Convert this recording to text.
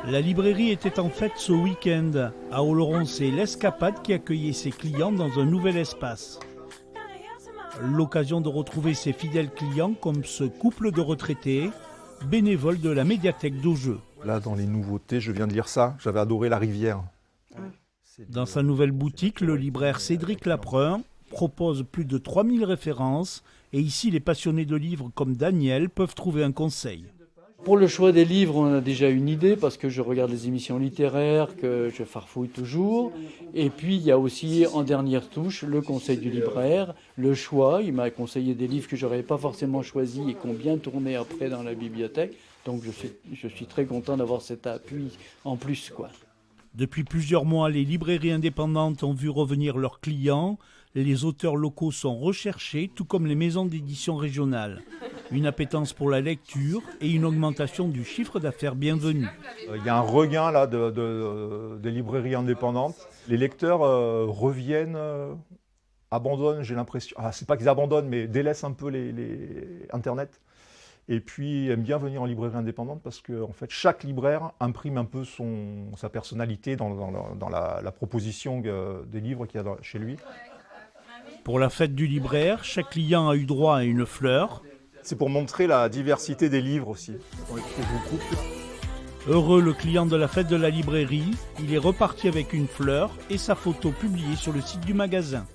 La librairie était en fête ce week-end. À Oloron, c'est l'Escapade qui accueillait ses clients dans un nouvel espace. L'occasion de retrouver ses fidèles clients comme ce couple de retraités, bénévoles de la médiathèque d'Augeux. Là, dans les nouveautés, je viens de lire ça, j'avais adoré La Rivière. Dans sa nouvelle boutique, le libraire Cédric Laprun propose plus de 3000 références et ici les passionnés de livres comme Daniel peuvent trouver un conseil. Pour le choix des livres, on a déjà une idée parce que je regarde les émissions littéraires, que je farfouille toujours. Et puis il y a aussi en dernière touche le conseil du libraire, le choix. Il m'a conseillé des livres que je n'aurais pas forcément choisis et qui ont bien tourné après dans la bibliothèque. Donc je suis très content d'avoir cet appui en plus, quoi. Depuis plusieurs mois, les librairies indépendantes ont vu revenir leurs clients. Les auteurs locaux sont recherchés, tout comme les maisons d'édition régionales. Une appétence pour la lecture et une augmentation du chiffre d'affaires bienvenue. Il y a un regain là, des librairies indépendantes. Les lecteurs reviennent, abandonnent, j'ai l'impression. C'est pas qu'ils abandonnent, mais délaissent un peu les Internet. Et puis aiment bien venir en librairie indépendante parce que en fait, chaque libraire imprime un peu sa personnalité dans la proposition des livres qu'il y a chez lui. Pour la fête du libraire, chaque client a eu droit à une fleur. C'est pour montrer la diversité des livres aussi. On les trouve beaucoup. Heureux le client de la fête de la librairie, il est reparti avec une fleur et sa photo publiée sur le site du magasin.